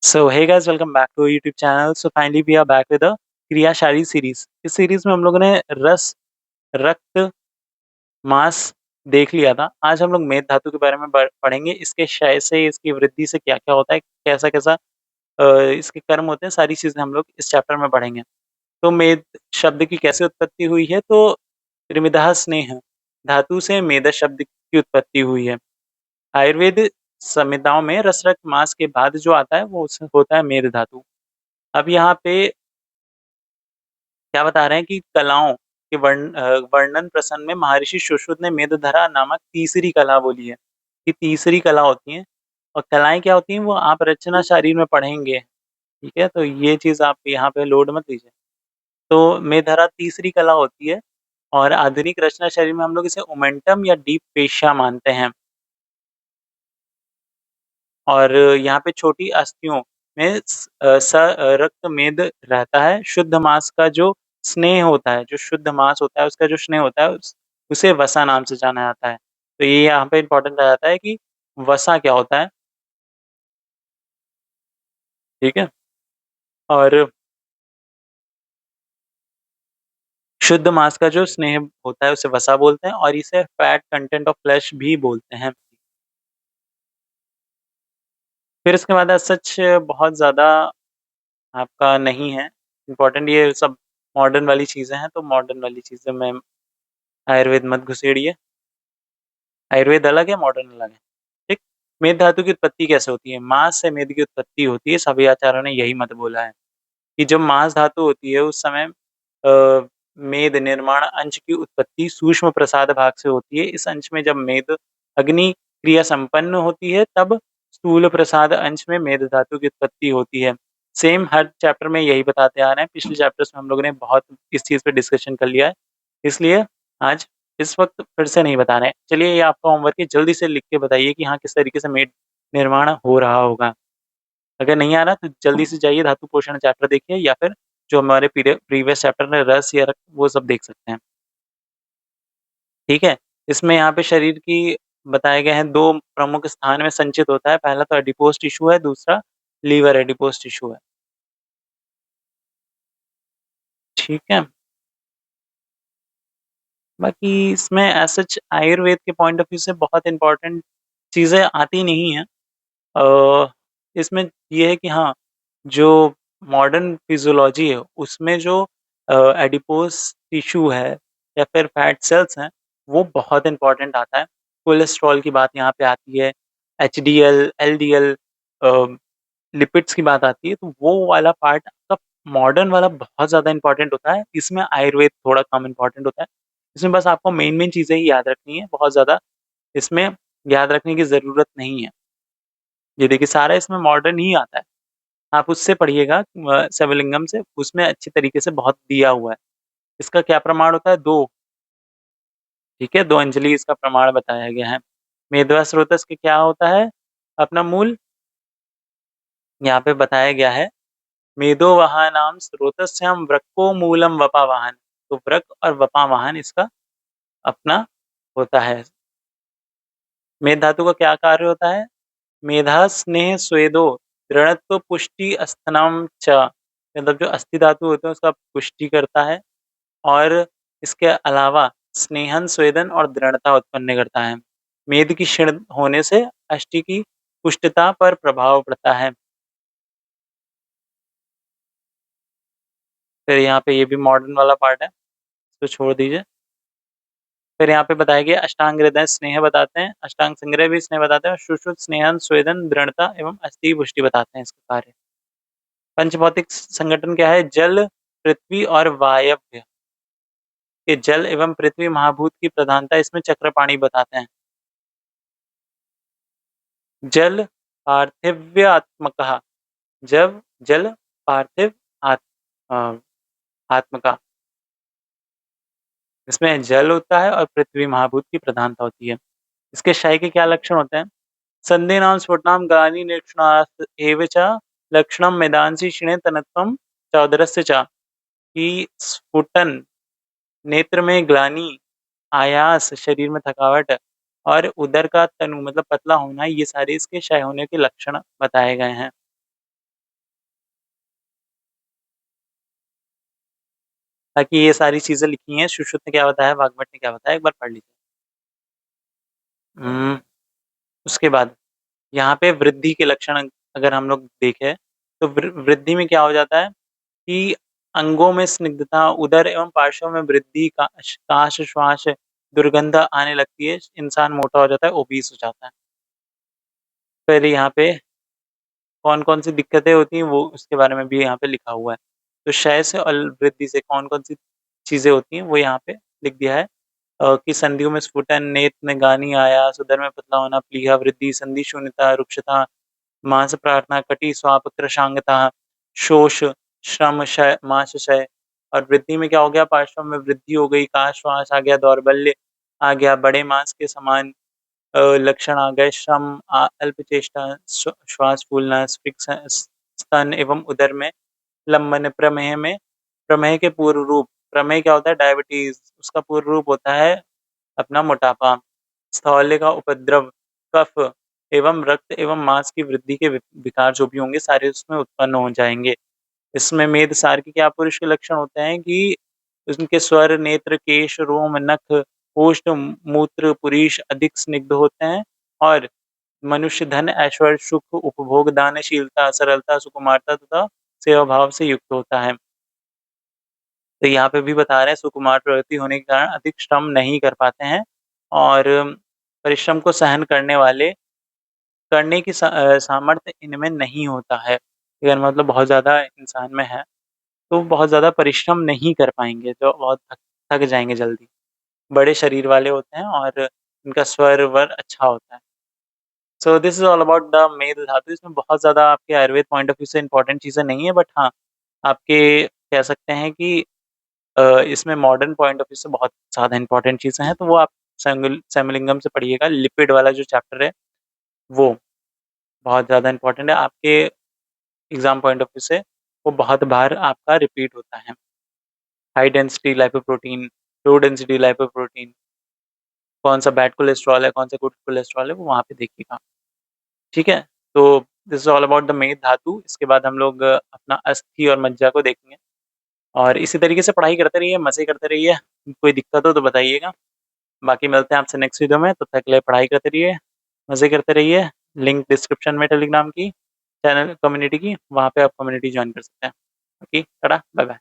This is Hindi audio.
So hey guys, welcome back to our YouTube channel. So finally we are back with a क्रियाशारी सीरीज। इस सीरीज में हम लोगों ने रस, रक्त, मांस देख लिया था। आज हम लोग मेद धातु के बारे में पढ़ेंगे। इसके क्षय से, इसकी वृद्धि से क्या क्या होता है, कैसा कैसा इसके कर्म होते हैं, सारी चीजें हम लोग इस चैप्टर में पढ़ेंगे। तो मेद शब्द की कैसे उत्पत्ति हुई है? तो त्रिमिदः स्नेह धातु से मेद शब्द की उत्पत्ति हुई है। आयुर्वेद संहिताओं में रस, रक्त, मांस के बाद जो आता है वो होता है मेद धातु। अब यहाँ पे क्या बता रहे हैं कि कलाओं के वर्णन प्रसंग में महर्षि सुश्रुत ने मेदधरा नामक तीसरी कला बोली है। कि तीसरी कला होती है, और कलाएं क्या होती हैं वो आप रचना शरीर में पढ़ेंगे। ठीक है, तो ये चीज आप यहाँ पे लोड मत लीजिए। तो मेधरा तीसरी कला होती है, और आधुनिक रचना शरीर में हम लोग इसे ओमेंटम या डीप पेशिया मानते हैं। और यहाँ पे छोटी अस्थियों में रक्त मेद रहता है। शुद्ध मांस का जो स्नेह होता है, जो शुद्ध मांस होता है उसका जो स्नेह होता है उसे वसा नाम से जाना जाता है। तो ये यहाँ पे इम्पोर्टेंट आ जाता है कि वसा क्या होता है। ठीक है, और शुद्ध मांस का जो स्नेह होता है उसे वसा बोलते हैं, और इसे फैट कंटेंट ऑफ फ्लैश भी बोलते हैं। फिर इसके बाद सच बहुत ज्यादा आपका नहीं है इम्पोर्टेंट, ये सब मॉडर्न वाली चीजें हैं, तो मॉडर्न वाली चीजें में आयुर्वेद मत घुसेड़िए। आयुर्वेद अलग है, मॉडर्न अलग है। ठीक। मेद धातु की उत्पत्ति कैसे होती है? मांस से मेद की उत्पत्ति होती है। सभी आचार्यों ने यही मत बोला है कि जब मांस धातु होती है उस समय मेद निर्माण अंश की उत्पत्ति सूक्ष्म प्रसाद भाग से होती है। इस अंश में जब मेद अग्नि क्रिया संपन्न होती है तब स्थूल प्रसाद अंश में मेद धातु की उत्पत्ति होती है। सेम हर चैप्टर में यही बताते आ रहे हैं। पिछले चैप्टर्स में हम लोगों ने बहुत इस चीज पे डिस्कशन कर लिया है, इसलिए आज इस वक्त फिर से नहीं बता रहे हैं। चलिए, ये आपका होमवर्क है, जल्दी से लिख के बताइए कि हाँ किस तरीके से मेड निर्माण हो रहा होगा। अगर नहीं आ रहा तो जल्दी से जाइए धातु पोषण चैप्टर देखिए, या फिर जो हमारे प्रीवियस चैप्टर में रस या रक्त वो सब देख सकते हैं। ठीक है, इसमें यहाँ पे शरीर की बताए गए हैं दो प्रमुख स्थान में संचित होता है। पहला तो एडिपोज टिश्यू है, दूसरा लीवर एडिपोज टिश्यू है। ठीक है, बाकी इसमें सच आयुर्वेद के पॉइंट ऑफ व्यू से बहुत इंपॉर्टेंट चीजें आती नहीं है। इसमें ये है कि हाँ, जो मॉडर्न फिजियोलॉजी है उसमें जो एडिपोज टिश्यू है या फिर फैट सेल्स हैं वो बहुत इंपॉर्टेंट आता है। कोलेस्ट्रॉल की बात यहाँ पे आती है, एचडीएल, एलडीएल, लिपिड्स की बात आती है, तो वो वाला पार्ट आपका मॉडर्न वाला बहुत ज़्यादा इंपॉर्टेंट होता है। इसमें आयुर्वेद थोड़ा कम इंपॉर्टेंट होता है। इसमें बस आपको मेन मेन चीज़ें ही याद रखनी है, बहुत ज़्यादा इसमें याद रखने की ज़रूरत नहीं है। ये देखिए सारा इसमें मॉडर्न ही आता है। आप उससे पढ़िएगा शिवलिंगम से, उसमें अच्छी तरीके से बहुत दिया हुआ है। इसका क्या प्रमाण होता है? 2। ठीक है, 2 अंजलि इसका प्रमाण बताया गया है। मेधवा स्रोतस के क्या होता है अपना मूल? यहाँ पे बताया गया है, मेदो वहानाम स्रोतस्याम वृक्को मूलम वपावाहन। तो वृक और वपावाहन इसका अपना होता है। मेध धातु का क्या कार्य होता है? मेधा स्नेह स्वेदो दृढ़त्व पुष्टि अस्थनम च। मतलब जो अस्थि धातु होते हैं उसका पुष्टि करता है, और इसके अलावा स्नेहन, स्वेदन और दृढ़ता उत्पन्न करता है। मेद की क्षीण होने से अष्टि की पुष्टता पर प्रभाव पड़ता है। फिर यहाँ पे ये भी मॉडर्न वाला पार्ट है, इसको छोड़ दीजिए। फिर यहाँ पे बताया गया अष्टांग हृदय स्नेह बताते हैं, अष्टांग संग्रह भी स्नेह बताते हैं, और सुश्रुत स्नेहन, स्वेदन, दृढ़ता एवं अस्थि पुष्टि बताते हैं इसका कार्य। पंचभौतिक संगठन क्या है? जल, पृथ्वी और वायव्य। ये जल एवं पृथ्वी महाभूत की प्रधानता इसमें चक्रपाणी बताते हैं। जल पार्थिव्यात्मक, जब जल पार्थिव आत्म आत्म का, इसमें जल होता है और पृथ्वी महाभूत की प्रधानता होती है। इसके क्षय के क्या लक्षण होते हैं? संधिनां स्फुटनां ग्लानि निरीक्षणात् एव च लक्षणं मेदांसि क्षीणे तनत्वं चौदरस्य च। कि स्फुटन, नेत्र में ग्लानि, आयास, शरीर में थकावट, और उदर का तनु मतलब पतला होना, ये सारे इसके क्षय होने के लक्षण बताए गए हैं। ताकि ये सारी चीज़ें लिखी हैं, सुश्रुत ने क्या बताया, वाग्भट ने क्या बताया, एक बार पढ़ लीजिए। उसके बाद यहाँ पे वृद्धि के लक्षण अगर हम लोग देखें, तो वृद्धि में क्या हो जाता है कि अंगों में स्निग्धता, उदर एवं पार्श्व में वृद्धि, काश, श्वास, दुर्गंध आने लगती है, इंसान मोटा हो जाता है, ओबीस हो जाता है। फिर यहाँ पे कौन-कौन सी दिक्कतें होती हैं, वो उसके बारे में भी यहाँ पे लिखा हुआ है। तो क्षय से और वृद्धि से कौन-कौन सी चीज़ें होती हैं, वो यहाँ पे लिख दिया है कि संधियों में स्फुटन, नेत्र में गानी, आयास, उदर में पतला होना, प्लीहा, वृद्धि, संधि शून्यता, रुक्षता, मांस प्रार्थना, कटी, स्वाप, कृशांगता, शोष, श्रम, क्षय, मांसक्षय। और वृद्धि में क्या हो गया, पार्श्व में वृद्धि हो गई, काश, श्वास आ गया, दौर्बल्य आ गया, बड़े मांस के समान लक्षण आ गए, श्रम, अल्प चेष्टा, श्वास फूलना, स्तन एवं उदर में लंबन, प्रमेह में, प्रमेह के पूर्व रूप, प्रमेह क्या होता है, डायबिटीज, उसका पूर्व रूप होता है अपना मोटापा, स्थौल्य का उपद्रव, कफ एवं रक्त एवं मांस की वृद्धि के विकार जो भी होंगे सारे उसमें उत्पन्न हो जाएंगे। इसमें मेद सार के क्या पुरुष के लक्षण होते हैं कि उनके स्वर, नेत्र, केश, रोम, नख, ओष्ठ, मूत्र, पुरीष अधिक स्निग्ध होते हैं और मनुष्य धन, ऐश्वर्य, सुख, उपभोग, दानशीलता, सरलता, सुकुमारता तथा सेवा भाव से युक्त होता है। तो यहाँ पे भी बता रहे हैं सुकुमार प्रवृत्ति होने के कारण अधिक श्रम नहीं कर पाते हैं और परिश्रम को सहन करने की सामर्थ्य इनमें नहीं होता है। अगर मतलब बहुत ज़्यादा इंसान में है, तो बहुत ज़्यादा परिश्रम नहीं कर पाएँगे, जो बहुत थक जाएँगे जल्दी। बड़े शरीर वाले होते हैं और उनका स्वर-वर अच्छा होता है। So this is all about the मेद धातु। इसमें बहुत ज़्यादा आपके आयुर्वेद पॉइंट ऑफ व्यू से इम्पोर्टेंट चीज़ें नहीं है, बट हाँ, आपके कह सकते हैं कि इसमें मॉडर्न पॉइंट ऑफ व्यू से बहुत ज़्यादा इम्पोर्टेंट चीज़ें हैं, तो वो आप सेमलिंगम से पढ़िएगा। लिपिड वाला जो चैप्टर है, वो बहुत ज़्यादा इम्पोर्टेंट है। आपके एग्ज़ाम पॉइंट ऑफ व्यू से वो बहुत बार आपका रिपीट होता है। High density lipoprotein, low density lipoprotein, कौन-सा बैड कोलेस्टेरॉल है, कौन-सा गुड कोलेस्टेरॉल है, वो वहाँ पे देखिएगा। ठीक है? तो this is all about the मेद धातु। इसके बाद हम लोग अपना अस्थि और मज्जा को देखेंगे और इसी तरीके से पढ़ाई करते रहिए, मज़े करते रहिए। कोई दिक्कत हो तो बताइएगा। बाकी मिलते हैं आपसे नेक्स्ट वीडियो में, तब तक के लिए पढ़ाई करते रहिए, मज़े करते रहिए। लिंक डिस्क्रिप्शन में टेलीग्राम की, चैनल कम्युनिटी की, वहाँ पे आप कम्युनिटी जॉइन कर सकते हैं। Okay, Tata, bye-bye.